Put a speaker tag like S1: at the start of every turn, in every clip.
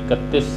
S1: 31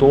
S1: 2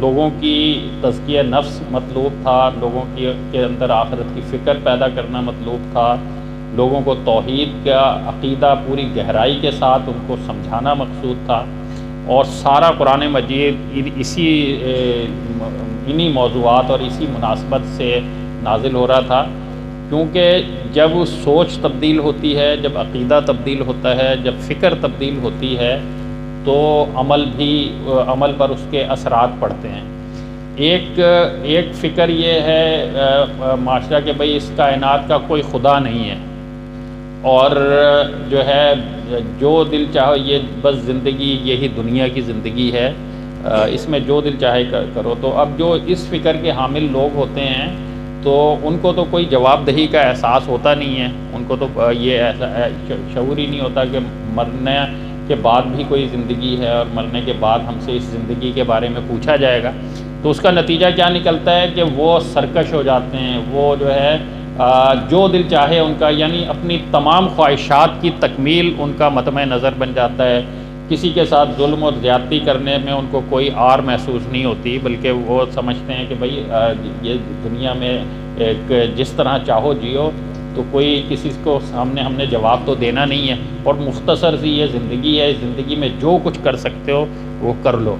S1: لوگوں کی تزکیہ نفس مطلوب تھا، لوگوں کے اندر آخرت کی فکر پیدا کرنا مطلوب تھا، لوگوں کو توحید کا عقیدہ پوری گہرائی کے ساتھ ان کو سمجھانا مقصود تھا، اور سارا قرآن مجید انہی موضوعات اور اسی مناسبت سے نازل ہو رہا تھا، کیونکہ جب سوچ تبدیل ہوتی ہے، جب عقیدہ تبدیل ہوتا ہے، جب فکر تبدیل ہوتی ہے تو عمل پر اس کے اثرات پڑتے ہیں۔ ایک فکر یہ ہے معاشرہ کہ بھئی اس کائنات کا کوئی خدا نہیں ہے، اور جو ہے جو دل چاہو یہ بس زندگی یہی دنیا کی زندگی ہے، اس میں جو دل چاہے کرو۔ تو اب جو اس فکر کے حامل لوگ ہوتے ہیں تو ان کو تو کوئی جواب دہی کا احساس ہوتا نہیں ہے، ان کو تو یہ شعور ہی نہیں ہوتا کہ مرنے کے بعد بھی کوئی زندگی ہے، اور مرنے کے بعد ہم سے اس زندگی کے بارے میں پوچھا جائے گا۔ تو اس کا نتیجہ کیا نکلتا ہے کہ وہ سرکش ہو جاتے ہیں، وہ جو ہے جو دل چاہے ان کا، یعنی اپنی تمام خواہشات کی تکمیل ان کا مطمع نظر بن جاتا ہے۔ کسی کے ساتھ ظلم اور زیادتی کرنے میں ان کو کوئی آر محسوس نہیں ہوتی، بلکہ وہ سمجھتے ہیں کہ بھئی یہ دنیا میں ایک جس طرح چاہو جیو، تو کوئی کسی کو سامنے ہم نے جواب تو دینا نہیں ہے، اور مختصر سی یہ زندگی ہے، اس زندگی میں جو کچھ کر سکتے ہو وہ کر لو۔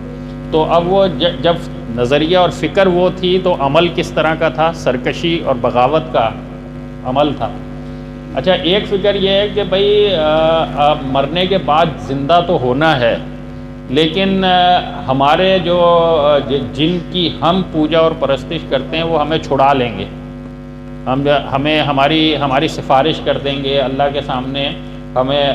S1: تو اب وہ جب نظریہ اور فکر وہ تھی تو عمل کس طرح کا تھا؟ سرکشی اور بغاوت کا عمل تھا۔ اچھا، ایک فکر یہ ہے کہ بھئی مرنے کے بعد زندہ تو ہونا ہے، لیکن ہمارے جو جن کی ہم پوجا اور پرستش کرتے ہیں وہ ہمیں چھڑا لیں گے، ہمیں ہماری سفارش کر دیں گے اللہ کے سامنے،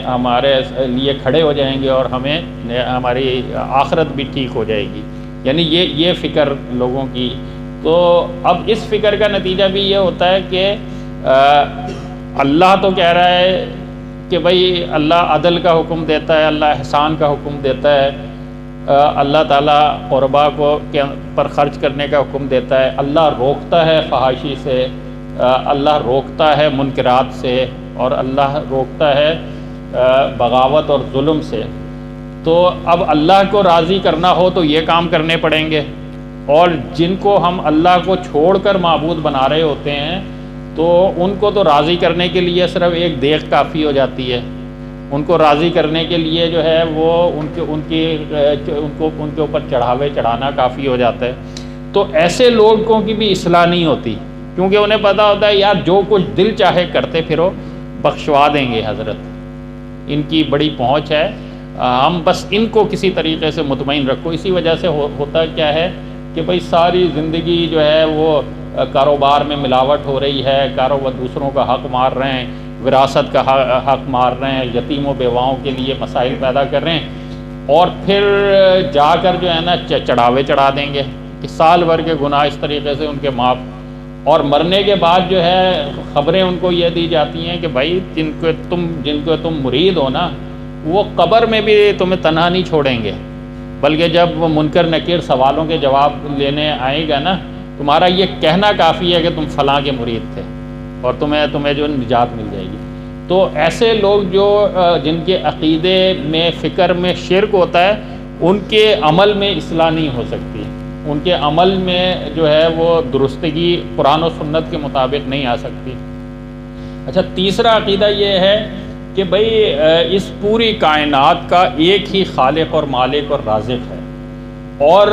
S1: ہمارے لیے کھڑے ہو جائیں گے، اور ہماری آخرت بھی ٹھیک ہو جائے گی، یعنی یہ فکر لوگوں کی۔ تو اب اس فکر کا نتیجہ بھی یہ ہوتا ہے کہ اللہ تو کہہ رہا ہے کہ بھئی اللہ عدل کا حکم دیتا ہے، اللہ احسان کا حکم دیتا ہے، اللہ تعالیٰ قربا پر خرچ کرنے کا حکم دیتا ہے، اللہ روکتا ہے فحاشی سے، اللہ روکتا ہے منکرات سے، اور اللہ روکتا ہے بغاوت اور ظلم سے۔ تو اب اللہ کو راضی کرنا ہو تو یہ کام کرنے پڑیں گے، اور جن کو ہم اللہ کو چھوڑ کر معبود بنا رہے ہوتے ہیں تو ان کو تو راضی کرنے کے لیے صرف ایک دیغ کافی ہو جاتی ہے، ان کو راضی کرنے کے لیے جو ہے وہ ان کے اوپر چڑھاوے چڑھانا کافی ہو جاتا ہے۔ تو ایسے لوگوں کی بھی اصلاح نہیں ہوتی، کیونکہ انہیں پتہ ہوتا ہے یار جو کچھ دل چاہے کرتے پھرو، بخشوا دیں گے حضرت، ان کی بڑی پہنچ ہے، ہم بس ان کو کسی طریقے سے مطمئن رکھو۔ اسی وجہ سے ہوتا کیا ہے کہ بھئی ساری زندگی جو ہے وہ کاروبار میں ملاوٹ ہو رہی ہے، کاروبار دوسروں کا حق مار رہے ہیں، وراثت کا حق مار رہے ہیں، یتیم و بیواؤں کے لیے مسائل پیدا کر رہے ہیں، اور پھر جا کر جو ہے نا چڑھاوے چڑھا دیں گے کہ سال بھر کے گناہ اس طریقے سے ان کے معاف، اور مرنے کے بعد جو ہے خبریں ان کو یہ دی جاتی ہیں کہ بھائی جن کو تم مرید ہو نا، وہ قبر میں بھی تمہیں تنہا نہیں چھوڑیں گے، بلکہ جب وہ منکر نکیر سوالوں کے جواب لینے آئے گا نا، تمہارا یہ کہنا کافی ہے کہ تم فلاں کے مرید تھے، اور تمہیں جو نجات مل جائے گی۔ تو ایسے لوگ جن کے عقیدے میں فکر میں شرک ہوتا ہے، ان کے عمل میں اصلاح نہیں ہو سکتی، ان کے عمل میں جو ہے وہ درستگی قرآن و سنت کے مطابق نہیں آ سکتی۔ اچھا، تیسرا عقیدہ یہ ہے کہ بھئی اس پوری کائنات کا ایک ہی خالق اور مالک اور رازق ہے، اور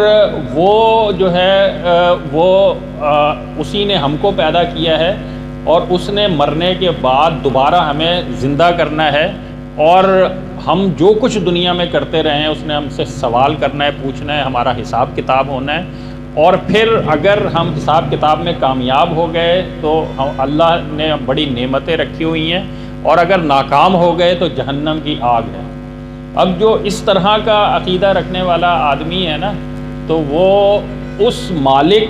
S1: وہ جو ہے وہ اسی نے ہم کو پیدا کیا ہے، اور اس نے مرنے کے بعد دوبارہ ہمیں زندہ کرنا ہے، اور ہم جو کچھ دنیا میں کرتے رہے ہیں اس نے ہم سے سوال کرنا ہے، پوچھنا ہے، ہمارا حساب کتاب ہونا ہے، اور پھر اگر ہم حساب کتاب میں کامیاب ہو گئے تو اللہ نے بڑی نعمتیں رکھی ہوئی ہیں، اور اگر ناکام ہو گئے تو جہنم کی آگ ہے۔ اب جو اس طرح کا عقیدہ رکھنے والا آدمی ہے نا، تو وہ اس مالک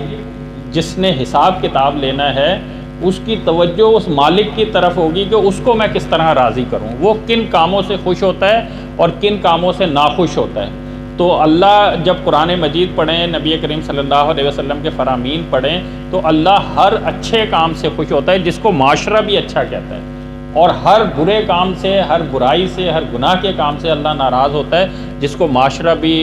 S1: جس نے حساب کتاب لینا ہے، اس کی توجہ اس مالک کی طرف ہوگی کہ اس کو میں کس طرح راضی کروں، وہ کن کاموں سے خوش ہوتا ہے اور کن کاموں سے ناخوش ہوتا ہے۔ تو اللہ جب قرآن مجید پڑھیں، نبی کریم صلی اللہ علیہ وسلم کے فرامین پڑھیں، تو اللہ ہر اچھے کام سے خوش ہوتا ہے جس کو معاشرہ بھی اچھا کہتا ہے، اور ہر برے کام سے، ہر برائی سے، ہر گناہ کے کام سے اللہ ناراض ہوتا ہے، جس کو معاشرہ بھی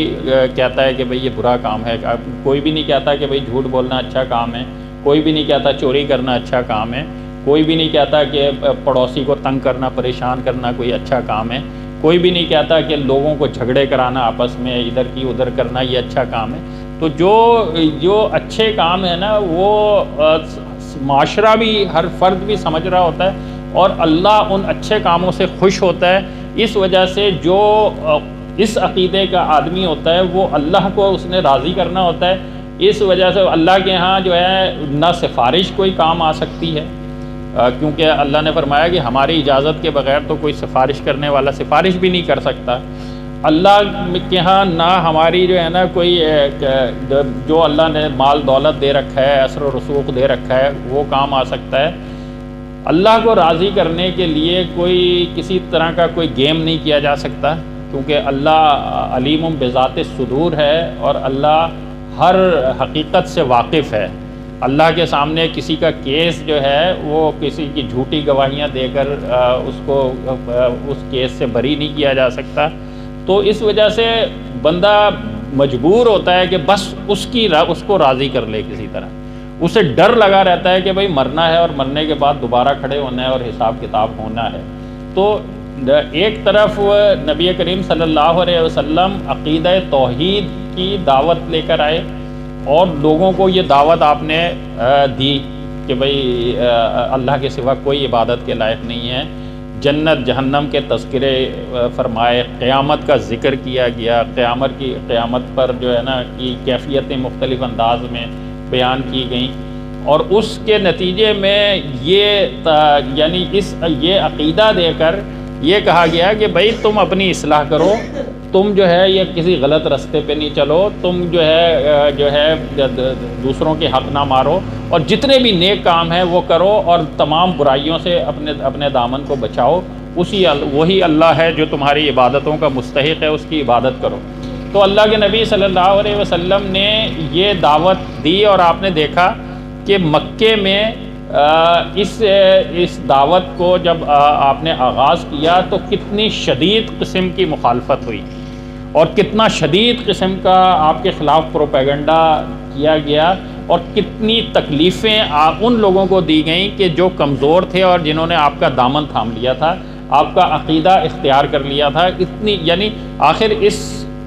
S1: کہتا ہے کہ بھئی یہ برا کام ہے۔ کوئی بھی نہیں کہتا کہ بھئی جھوٹ بولنا اچھا کام ہے، کوئی بھی نہیں کہتا چوری کرنا اچھا کام ہے، کوئی بھی نہیں کہتا کہ پڑوسی کو تنگ کرنا، پریشان کرنا کوئی اچھا کام ہے، کوئی بھی نہیں کہتا کہ لوگوں کو جھگڑے کرانا آپس میں، ادھر کی ادھر کرنا یہ اچھا کام ہے۔ تو جو اچھے کام ہے نا وہ معاشرہ بھی، ہر فرد بھی سمجھ رہا ہوتا ہے، اور اللہ ان اچھے کاموں سے خوش ہوتا ہے۔ اس وجہ سے جو اس عقیدے کا آدمی ہوتا ہے وہ اللہ کو اس نے راضی کرنا ہوتا ہے۔ اس وجہ سے اللہ کے ہاں جو ہے نہ سفارش کوئی کام آ سکتی ہے، کیونکہ اللہ نے فرمایا کہ ہماری اجازت کے بغیر تو کوئی سفارش کرنے والا سفارش بھی نہیں کر سکتا۔ اللہ کے ہاں نہ ہماری جو ہے نا کوئی جو اللہ نے مال دولت دے رکھا ہے، اثر و رسوخ دے رکھا ہے، وہ کام آ سکتا ہے۔ اللہ کو راضی کرنے کے لیے کوئی کسی طرح کا کوئی گیم نہیں کیا جا سکتا، کیونکہ اللہ علیم بذات الصدور ہے، اور اللہ ہر حقیقت سے واقف ہے۔ اللہ کے سامنے کسی کا کیس جو ہے وہ کسی کی جھوٹی گواہیاں دے کر اس کیس سے بری نہیں کیا جا سکتا۔ تو اس وجہ سے بندہ مجبور ہوتا ہے کہ بس اس کو راضی کر لے کسی طرح۔ اسے ڈر لگا رہتا ہے کہ بھئی مرنا ہے، اور مرنے کے بعد دوبارہ کھڑے ہونا ہے اور حساب کتاب ہونا ہے۔ تو ایک طرف نبی کریم صلی اللہ علیہ وسلم عقیدہ توحید کی دعوت لے کر آئے، اور لوگوں کو یہ دعوت آپ نے دی کہ بھئی اللہ کے سوا کوئی عبادت کے لائق نہیں ہے۔ جنت جہنم کے تذکرے فرمائے، قیامت کا ذکر کیا گیا، قیامت پر جو ہے نا کی کیفیتیں مختلف انداز میں بیان کی گئیں، اور اس کے نتیجے میں یہ عقیدہ دے کر یہ کہا گیا کہ بھئی تم اپنی اصلاح کرو، تم جو ہے یہ کسی غلط راستے پہ نہیں چلو، تم جو ہے دوسروں کے حق نہ مارو، اور جتنے بھی نیک کام ہیں وہ کرو، اور تمام برائیوں سے اپنے دامن کو بچاؤ۔ وہی اللہ ہے جو تمہاری عبادتوں کا مستحق ہے، اس کی عبادت کرو۔ تو اللہ کے نبی صلی اللہ علیہ وسلم نے یہ دعوت دی، اور آپ نے دیکھا کہ مکے میں اس دعوت کو جب آپ نے آغاز کیا تو کتنی شدید قسم کی مخالفت ہوئی، اور کتنا شدید قسم کا آپ کے خلاف پروپیگنڈا کیا گیا، اور کتنی تکلیفیں ان لوگوں کو دی گئیں کہ جو کمزور تھے اور جنہوں نے آپ کا دامن تھام لیا تھا، آپ کا عقیدہ اختیار کر لیا تھا۔ یعنی آخر اس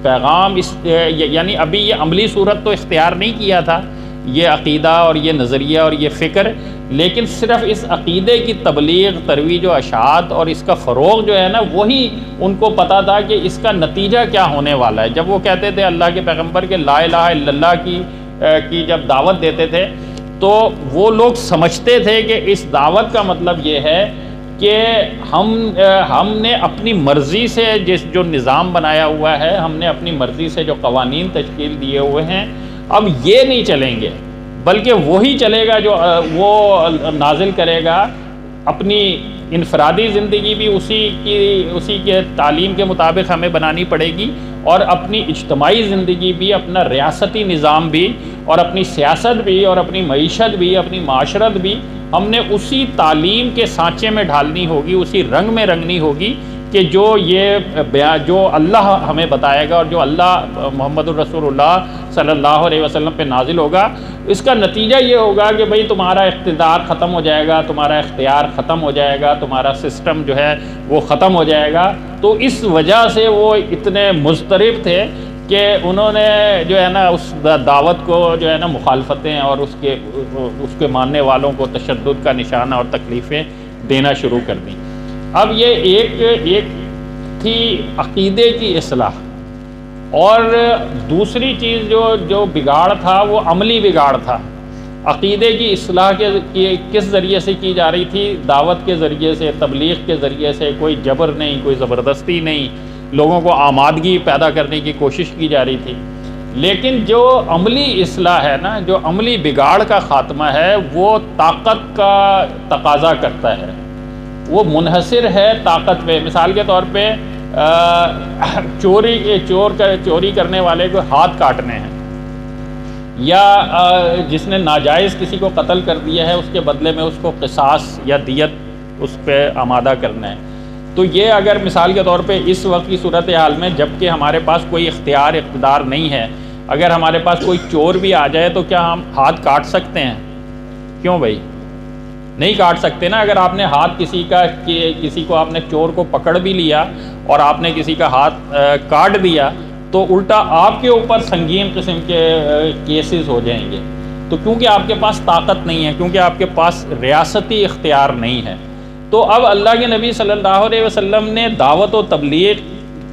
S1: پیغام یعنی ابھی یہ عملی صورت تو اختیار نہیں کیا تھا، یہ عقیدہ اور یہ نظریہ اور یہ فکر، لیکن صرف اس عقیدے کی تبلیغ، ترویج و اشاعت اور اس کا فروغ جو ہے نا، وہی ان کو پتہ تھا کہ اس کا نتیجہ کیا ہونے والا ہے۔ جب وہ کہتے تھے اللہ کے پیغمبر کے لا الہ الا اللہ کی جب دعوت دیتے تھے، تو وہ لوگ سمجھتے تھے کہ اس دعوت کا مطلب یہ ہے کہ ہم نے اپنی مرضی سے جو نظام بنایا ہوا ہے، ہم نے اپنی مرضی سے جو قوانین تشکیل دیے ہوئے ہیں، اب یہ نہیں چلیں گے، بلکہ وہی چلے گا جو وہ نازل کرے گا۔ اپنی انفرادی زندگی بھی اسی کے تعلیم کے مطابق ہمیں بنانی پڑے گی، اور اپنی اجتماعی زندگی بھی، اپنا ریاستی نظام بھی، اور اپنی سیاست بھی، اور اپنی معیشت بھی، اپنی معاشرت بھی ہم نے اسی تعلیم کے سانچے میں ڈھالنی ہوگی، اسی رنگ میں رنگنی ہوگی کہ جو اللہ ہمیں بتائے گا، اور جو اللہ محمد الرسول اللہ صلی اللہ علیہ وسلم پہ نازل ہوگا۔ اس کا نتیجہ یہ ہوگا کہ بھئی تمہارا اقتدار ختم ہو جائے گا، تمہارا اختیار ختم ہو جائے گا، تمہارا سسٹم جو ہے وہ ختم ہو جائے گا۔ تو اس وجہ سے وہ اتنے مضطرب تھے کہ انہوں نے جو ہے نا اس دعوت کو جو ہے نا مخالفتیں اور اس کے ماننے والوں کو تشدد کا نشانہ اور تکلیفیں دینا شروع کر دیں۔ اب یہ ایک تھی عقیدے کی اصلاح، اور دوسری چیز جو بگاڑ تھا وہ عملی بگاڑ تھا۔ عقیدے کی اصلاح کس ذریعے سے کی جا رہی تھی؟ دعوت کے ذریعے سے، تبلیغ کے ذریعے سے، کوئی جبر نہیں، کوئی زبردستی نہیں، لوگوں کو آمادگی پیدا کرنے کی کوشش کی جا رہی تھی۔ لیکن جو عملی اصلاح ہے نا، جو عملی بگاڑ کا خاتمہ ہے، وہ طاقت کا تقاضا کرتا ہے، وہ منحصر ہے طاقت پہ۔ مثال کے طور پہ چوری کرنے والے کو ہاتھ کاٹنے ہیں، یا جس نے ناجائز کسی کو قتل کر دیا ہے اس کے بدلے میں اس کو قصاص یا دیت اس پہ آمادہ کرنا ہے۔ تو یہ اگر مثال کے طور پہ اس وقت کی صورتحال میں جب کہ ہمارے پاس کوئی اقتدار نہیں ہے، اگر ہمارے پاس کوئی چور بھی آ جائے تو کیا ہم ہاتھ کاٹ سکتے ہیں؟ کیوں بھائی؟ نہیں کاٹ سکتے نا۔ اگر آپ نے ہاتھ کسی کو آپ نے چور کو پکڑ بھی لیا اور آپ نے کسی کا ہاتھ کاٹ دیا تو الٹا آپ کے اوپر سنگین قسم کے کیسز ہو جائیں گے۔ تو کیونکہ آپ کے پاس طاقت نہیں ہے، کیونکہ آپ کے پاس ریاستی اختیار نہیں ہے۔ تو اب اللہ کے نبی صلی اللہ علیہ وسلم نے دعوت و تبلیغ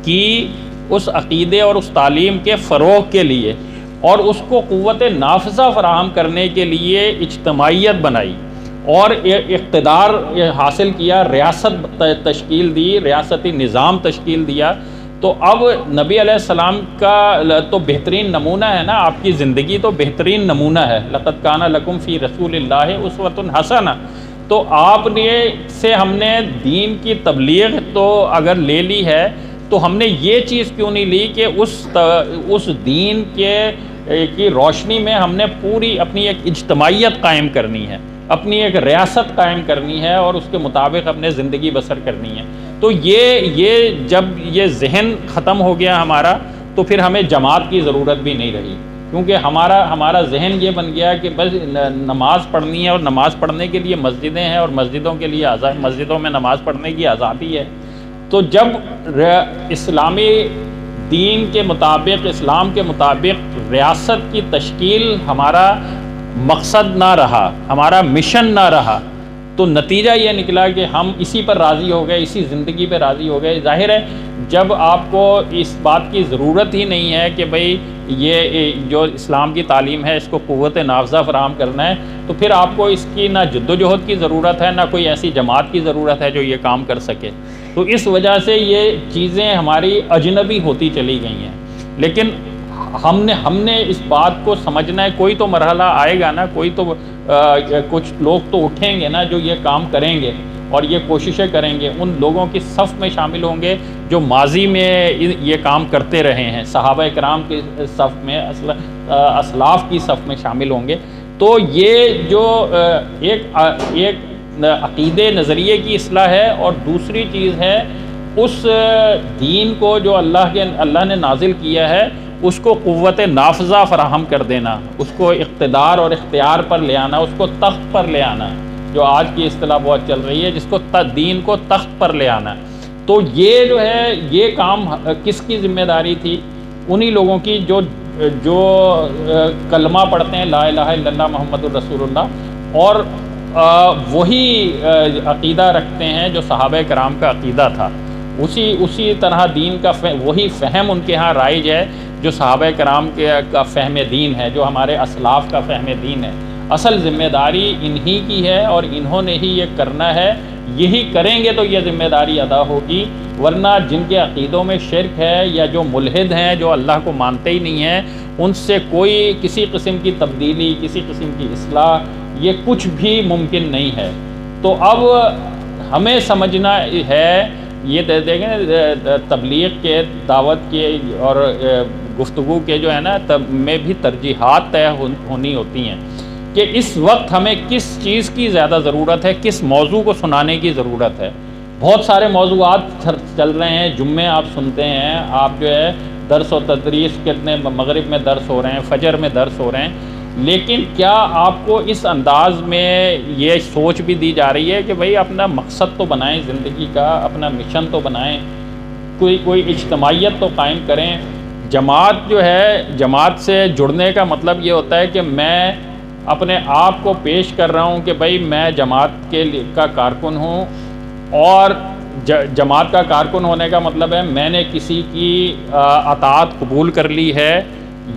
S1: کی اس عقیدے اور اس تعلیم کے فروغ کے لیے اور اس کو قوت نافذہ فراہم کرنے کے لیے اجتماعیت بنائی اور اقتدار حاصل کیا، ریاست تشکیل دی، ریاستی نظام تشکیل دیا۔ تو اب نبی علیہ السلام کا تو بہترین نمونہ ہے نا، آپ کی زندگی تو بہترین نمونہ ہے۔ لقد کان لکم فی رسول اللہ اسوۃ حسنہ۔ تو آپ نے سے ہم نے دین کی تبلیغ تو اگر لے لی ہے تو ہم نے یہ چیز کیوں نہیں لی کہ اس دین کی روشنی میں ہم نے پوری اپنی ایک اجتماعیت قائم کرنی ہے، اپنی ایک ریاست قائم کرنی ہے اور اس کے مطابق اپنے زندگی بسر کرنی ہے۔ تو یہ جب یہ ذہن ختم ہو گیا ہمارا تو پھر ہمیں جماعت کی ضرورت بھی نہیں رہی، کیونکہ ہمارا ذہن یہ بن گیا کہ بس نماز پڑھنی ہے اور نماز پڑھنے کے لیے مسجدیں ہیں اور مسجدوں کے لیے مسجدوں میں نماز پڑھنے کی آزادی ہے۔ تو جب اسلامی دین کے مطابق، اسلام کے مطابق ریاست کی تشکیل ہمارا مقصد نہ رہا، ہمارا مشن نہ رہا، تو نتیجہ یہ نکلا کہ ہم اسی پر راضی ہو گئے، اسی زندگی پہ راضی ہو گئے۔ ظاہر ہے جب آپ کو اس بات کی ضرورت ہی نہیں ہے کہ بھئی یہ جو اسلام کی تعلیم ہے اس کو قوت نافذہ فراہم کرنا ہے، تو پھر آپ کو اس کی نہ جد و جہد کی ضرورت ہے، نہ کوئی ایسی جماعت کی ضرورت ہے جو یہ کام کر سکے۔ تو اس وجہ سے یہ چیزیں ہماری اجنبی ہوتی چلی گئی ہیں۔ لیکن ہم نے اس بات کو سمجھنا ہے، کوئی تو مرحلہ آئے گا نا، کوئی تو کچھ لوگ تو اٹھیں گے نا جو یہ کام کریں گے اور یہ کوششیں کریں گے، ان لوگوں کی صف میں شامل ہوں گے جو ماضی میں یہ کام کرتے رہے ہیں، صحابہ کرام کی صف میں، اسلاف کی صف میں شامل ہوں گے۔ تو یہ جو ایک عقیدے نظریے کی اصلاح ہے، اور دوسری چیز ہے اس دین کو جو اللہ نے نازل کیا ہے اس کو قوت نافذہ فراہم کر دینا، اس کو اقتدار اور اختیار پر لے آنا، اس کو تخت پر لے آنا، جو آج کی اصطلاح بہت چل رہی ہے جس کو دین کو تخت پر لے آنا۔ تو یہ جو ہے یہ کام کس کی ذمہ داری تھی؟ انہی لوگوں کی جو کلمہ پڑھتے ہیں لا الہ الا اللہ محمد الرسول اللہ، اور وہی عقیدہ رکھتے ہیں جو صحابہ کرام کا عقیدہ تھا، اسی طرح دین کا وہی فہم ان کے ہاں رائج ہے جو صحابہ کرام کا فہم دین ہے، جو ہمارے اسلاف کا فہم دین ہے۔ اصل ذمہ داری انہی کی ہے اور انہوں نے ہی یہ کرنا ہے، یہی کریں گے تو یہ ذمہ داری ادا ہوگی، ورنہ جن کے عقیدوں میں شرک ہے یا جو ملحد ہیں، جو اللہ کو مانتے ہی نہیں ہیں، ان سے کوئی کسی قسم کی تبدیلی، کسی قسم کی اصلاح، یہ کچھ بھی ممکن نہیں ہے۔ تو اب ہمیں سمجھنا ہے، یہ دیکھیں تبلیغ کے، دعوت کے اور گفتگو کے جو ہے نا میں بھی ترجیحات طے ہونی ہوتی ہیں کہ اس وقت ہمیں کس چیز کی زیادہ ضرورت ہے، کس موضوع کو سنانے کی ضرورت ہے۔ بہت سارے موضوعات چل رہے ہیں، جمعے آپ سنتے ہیں، آپ جو ہے درس و تدریس کتنے، مغرب میں درس ہو رہے ہیں، فجر میں درس ہو رہے ہیں، لیکن کیا آپ کو اس انداز میں یہ سوچ بھی دی جا رہی ہے کہ بھئی اپنا مقصد تو بنائیں زندگی کا، اپنا مشن تو بنائیں، کوئی اجتماعیت تو قائم کریں۔ جماعت جو ہے، جماعت سے جڑنے کا مطلب یہ ہوتا ہے کہ میں اپنے آپ کو پیش کر رہا ہوں کہ بھئی میں جماعت کا کارکن ہوں، اور جماعت کا کارکن ہونے کا مطلب ہے میں نے کسی کی اطاعت قبول کر لی ہے،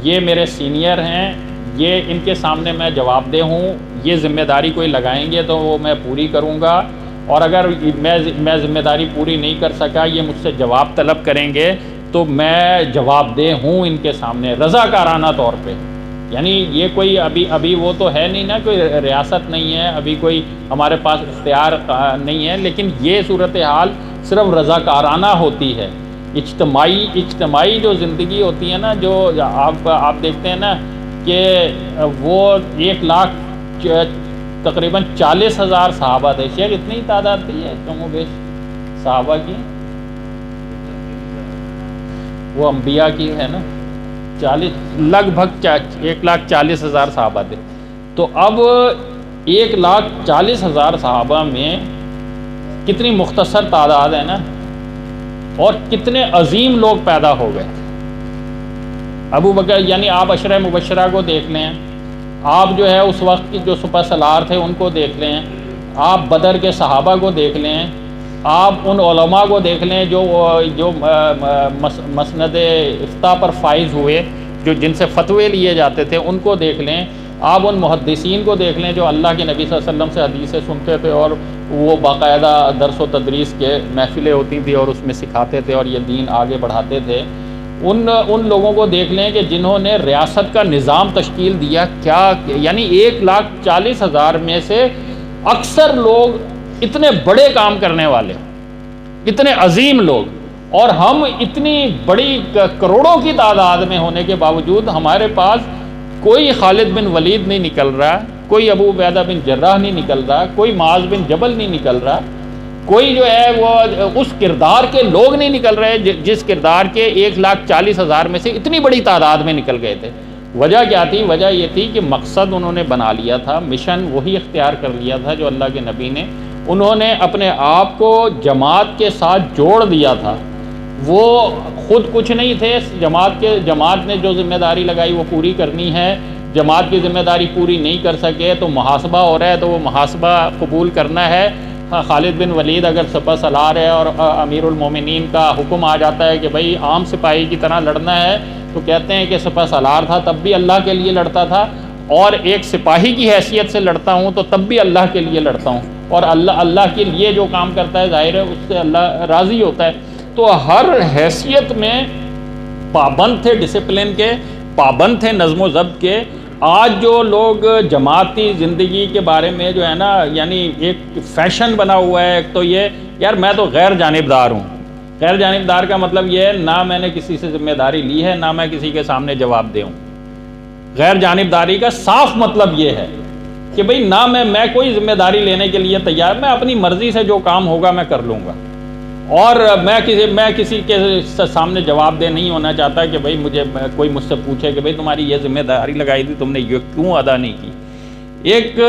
S1: یہ میرے سینئر ہیں، یہ ان کے سامنے میں جواب دہ ہوں، یہ ذمہ داری کوئی لگائیں گے تو وہ میں پوری کروں گا، اور اگر میں ذمہ داری پوری نہیں کر سکا، یہ مجھ سے جواب طلب کریں گے تو میں جواب دہ ہوں ان کے سامنے رضاکارانہ طور پہ۔ یعنی یہ کوئی ابھی وہ تو ہے نہیں نا، کوئی ریاست نہیں ہے، ابھی کوئی ہمارے پاس اختیار نہیں ہے، لیکن یہ صورتحال صرف رضاکارانہ ہوتی ہے۔ اجتماعی جو زندگی ہوتی ہے نا، جو آپ دیکھتے ہیں نا کہ وہ 1,00,000 تقریباً 40,000 صحابہ تھے. شیخ اتنی تعداد تھی ہے کم و بیش صحابہ کی؟ وہ انبیاء کی ہے نا، 40 لگ بھگ 1,40,000 صحابہ تھے. تو اب 1,40,000 صحابہ میں کتنی مختصر تعداد ہے نا، اور کتنے عظیم لوگ پیدا ہو گئے. ابو بکر یعنی آپ عشرہ مبشرہ کو دیکھ لیں، آپ جو ہے اس وقت کی جو سپہ سالار تھے ان کو دیکھ لیں، آپ بدر کے صحابہ کو دیکھ لیں، آپ ان علماء کو دیکھ لیں جو مسند افتاء پر فائز ہوئے، جو جن سے فتوے لیے جاتے تھے ان کو دیکھ لیں، آپ ان محدثین کو دیکھ لیں جو اللہ کے نبی صلی اللہ علیہ وسلم سے حدیثیں سنتے تھے اور وہ باقاعدہ درس و تدریس کے محفلیں ہوتی تھیں اور اس میں سکھاتے تھے اور یہ دین آگے بڑھاتے تھے. ان لوگوں کو دیکھ لیں کہ جنہوں نے ریاست کا نظام تشکیل دیا. کیا یعنی 1,40,000 میں سے اکثر لوگ اتنے بڑے کام کرنے والے، اتنے عظیم لوگ، اور ہم اتنی بڑی کروڑوں کی تعداد میں ہونے کے باوجود ہمارے پاس کوئی خالد بن ولید نہیں نکل رہا، کوئی ابو عبیدہ بن جراح نہیں نکل رہا، کوئی معاذ بن جبل نہیں نکل رہا، کوئی جو ہے وہ اس کردار کے لوگ نہیں نکل رہے جس کردار کے 1,40,000 میں سے اتنی بڑی تعداد میں نکل گئے تھے. وجہ کیا تھی؟ وجہ یہ تھی کہ مقصد انہوں نے بنا لیا تھا، مشن وہی اختیار کر لیا تھا جو اللہ کے نبی نے. انہوں نے اپنے آپ کو جماعت کے ساتھ جوڑ دیا تھا. وہ خود کچھ نہیں تھے، جماعت نے جو ذمہ داری لگائی وہ پوری کرنی ہے. جماعت کی ذمہ داری پوری نہیں کر سکے تو محاسبہ ہو رہا ہے، تو وہ محاسبہ قبول کرنا ہے. خالد بن ولید اگر سپہ سالار ہے اور امیر المومنین کا حکم آ جاتا ہے کہ بھئی عام سپاہی کی طرح لڑنا ہے، تو کہتے ہیں کہ سپہ سالار تھا تب بھی اللہ کے لیے لڑتا تھا، اور ایک سپاہی کی حیثیت سے لڑتا ہوں تو تب بھی اللہ کے لیے لڑتا ہوں، اور اللہ کے لیے جو کام کرتا ہے ظاہر ہے اس سے اللہ راضی ہوتا ہے. تو ہر حیثیت میں پابند تھے، ڈسپلن کے پابند تھے، نظم و ضبط کے. آج جو لوگ جماعتی زندگی کے بارے میں جو ہے نا، یعنی ایک فیشن بنا ہوا ہے. ایک تو یہ یار میں تو غیر جانبدار ہوں. غیر جانبدار کا مطلب یہ ہے نہ میں نے کسی سے ذمہ داری لی ہے، نہ میں کسی کے سامنے جواب دے ہوں. غیر جانبداری کا صاف مطلب یہ ہے کہ بھئی نہ میں کوئی ذمہ داری لینے کے لیے تیار، میں اپنی مرضی سے جو کام ہوگا میں کر لوں گا، اور میں کسی کے سامنے جواب دہ نہیں ہونا چاہتا کہ بھئی کوئی مجھ سے پوچھے کہ بھئی تمہاری یہ ذمہ داری لگائی تھی تم نے یہ کیوں ادا نہیں کی. ایک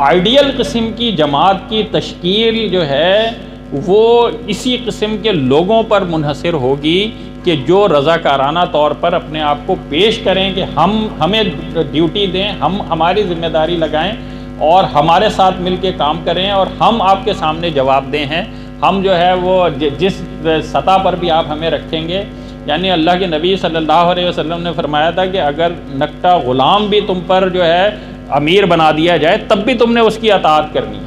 S1: آئیڈیل قسم کی جماعت کی تشکیل جو ہے وہ اسی قسم کے لوگوں پر منحصر ہوگی کہ جو رضاکارانہ طور پر اپنے آپ کو پیش کریں کہ ہمیں ڈیوٹی دیں، ہم ہماری ذمہ داری لگائیں اور ہمارے ساتھ مل کے کام کریں، اور ہم آپ کے سامنے جواب دیں ہیں. ہم جو ہے وہ جس سطح پر بھی آپ ہمیں رکھیں گے، یعنی اللہ کے نبی صلی اللہ علیہ وسلم نے فرمایا تھا کہ اگر نکٹا غلام بھی تم پر جو ہے امیر بنا دیا جائے تب بھی تم نے اس کی اطاعت کرنی ہے.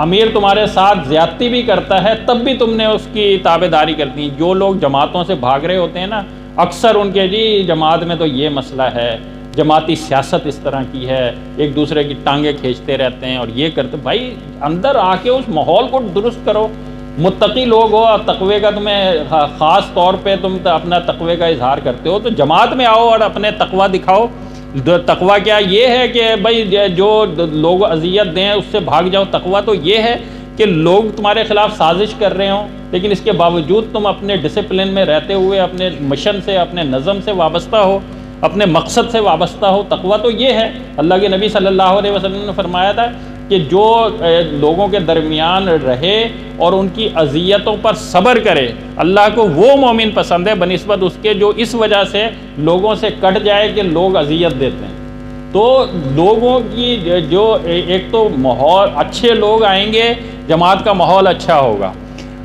S1: امیر تمہارے ساتھ زیادتی بھی کرتا ہے تب بھی تم نے اس کی تابعداری کرنی ہے. جو لوگ جماعتوں سے بھاگ رہے ہوتے ہیں نا، اکثر ان کے جی جماعت میں تو یہ مسئلہ ہے، جماعتی سیاست اس طرح کی ہے، ایک دوسرے کی ٹانگیں کھینچتے رہتے ہیں اور یہ کرتے. بھائی اندر آ کے اس ماحول کو درست کرو. متقی لوگ ہو، تقوی کا تمہیں خاص طور پہ تم اپنا تقوی کا اظہار کرتے ہو تو جماعت میں آؤ اور اپنے تقوی دکھاؤ. تقوی کیا یہ ہے کہ بھائی جو لوگ اذیت دیں اس سے بھاگ جاؤ. تقوی تو یہ ہے کہ لوگ تمہارے خلاف سازش کر رہے ہوں لیکن اس کے باوجود تم اپنے ڈسپلن میں رہتے ہوئے اپنے مشن سے، اپنے نظم سے وابستہ ہو، اپنے مقصد سے وابستہ ہو. تقوی تو یہ ہے. اللہ کے نبی صلی اللہ علیہ وسلم نے فرمایا تھا کہ جو لوگوں کے درمیان رہے اور ان کی اذیتوں پر صبر کرے، اللہ کو وہ مومن پسند ہے بنسبت اس کے جو اس وجہ سے لوگوں سے کٹ جائے کہ لوگ اذیت دیتے ہیں. تو لوگوں کی جو ایک تو ماحول، اچھے لوگ آئیں گے جماعت کا ماحول اچھا ہوگا،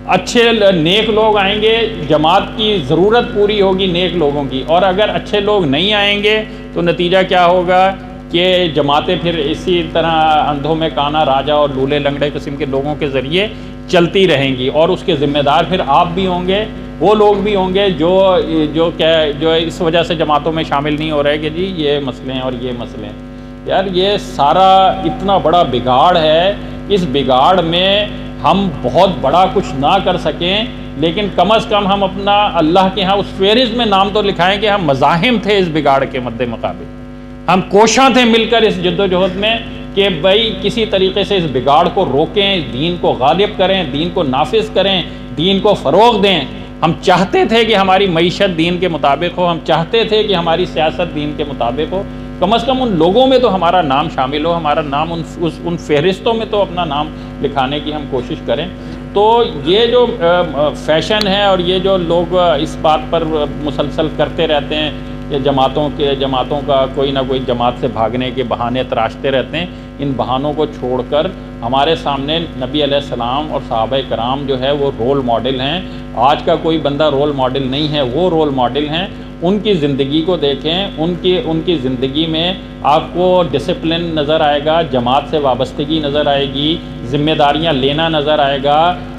S1: اچھے نیک لوگ آئیں گے جماعت کی ضرورت پوری ہوگی نیک لوگوں کی. اور اگر اچھے لوگ نہیں آئیں گے تو نتیجہ کیا ہوگا کہ جماعتیں پھر اسی طرح اندھوں میں کانا راجا اور لولے لنگڑے قسم کے لوگوں کے ذریعے چلتی رہیں گی، اور اس کے ذمہ دار پھر آپ بھی ہوں گے، وہ لوگ بھی ہوں گے جو اس وجہ سے جماعتوں میں شامل نہیں ہو رہے کہ جی یہ مسئلے ہیں اور یہ مسئلے ہیں. یار یہ سارا اتنا بڑا بگاڑ ہے. اس بگاڑ میں ہم بہت بڑا کچھ نہ کر سکیں لیکن کم از کم ہم اپنا اللہ کے ہاں اس فہرست میں نام تو لکھائیں کہ ہم مزاحم تھے اس بگاڑ کے مد مقابل. ہم کوشاں تھے مل کر اس جد و جہد میں کہ بھائی کسی طریقے سے اس بگاڑ کو روکیں، دین کو غالب کریں، دین کو نافذ کریں، دین کو فروغ دیں۔ ہم چاہتے تھے کہ ہماری معیشت دین کے مطابق ہو، ہم چاہتے تھے کہ ہماری سیاست دین کے مطابق ہو، کم از کم ان لوگوں میں تو ہمارا نام شامل ہو، ہمارا نام ان فہرستوں میں تو اپنا نام لکھانے کی ہم کوشش کریں۔ تو یہ جو فیشن ہے اور یہ جو لوگ اس بات پر مسلسل کرتے رہتے ہیں، یہ جماعتوں کا کوئی نہ کوئی جماعت سے بھاگنے کے بہانے تراشتے رہتے ہیں، ان بہانوں کو چھوڑ کر ہمارے سامنے نبی علیہ السلام اور صحابہ کرام جو ہے وہ رول ماڈل ہیں۔ آج کا کوئی بندہ رول ماڈل نہیں ہے، وہ رول ماڈل ہیں۔ ان کی زندگی کو دیکھیں، ان کی زندگی میں آپ کو ڈسپلن نظر آئے گا، جماعت سے وابستگی نظر آئے گی، ذمہ داریاں لینا نظر آئے گا،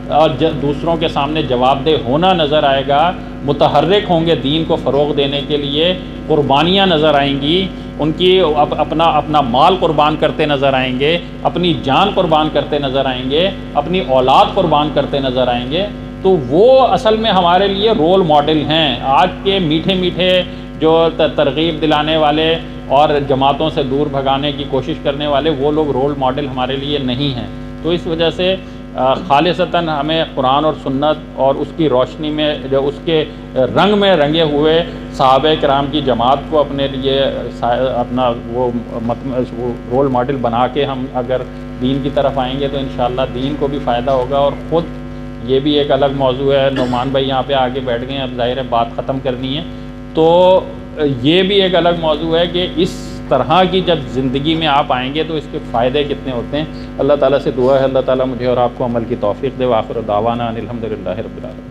S1: اور دوسروں کے سامنے جواب دہ ہونا نظر آئے گا، متحرک ہوں گے دین کو فروغ دینے کے لیے، قربانیاں نظر آئیں گی، ان کی اپنا مال قربان کرتے نظر آئیں گے، اپنی جان قربان کرتے نظر آئیں گے، اپنی اولاد قربان کرتے نظر آئیں گے۔ تو وہ اصل میں ہمارے لیے رول ماڈل ہیں۔ آج کے میٹھے میٹھے جو ترغیب دلانے والے اور جماعتوں سے دور بھگانے کی کوشش کرنے والے، وہ لوگ رول ماڈل ہمارے لیے نہیں ہیں۔ تو اس وجہ سے خالصتاً ہمیں قرآن اور سنت اور اس کی روشنی میں، جو اس کے رنگ میں رنگے ہوئے صحابہ کرام کی جماعت کو اپنے لیے اپنا وہ رول ماڈل بنا کے ہم اگر دین کی طرف آئیں گے تو انشاءاللہ دین کو بھی فائدہ ہوگا۔ اور خود یہ بھی ایک الگ موضوع ہے، نعمان بھائی یہاں پہ آگے بیٹھ گئے ہیں، اب ظاہر ہے بات ختم کرنی ہے، تو یہ بھی ایک الگ موضوع ہے کہ اس طرح کی جب زندگی میں آپ آئیں گے تو اس کے فائدے کتنے ہوتے ہیں۔ اللہ تعالیٰ سے دعا ہے اللہ تعالیٰ مجھے اور آپ کو عمل کی توفیق دے۔ وآخر دعوانا ان الحمدللہ رب العالمین۔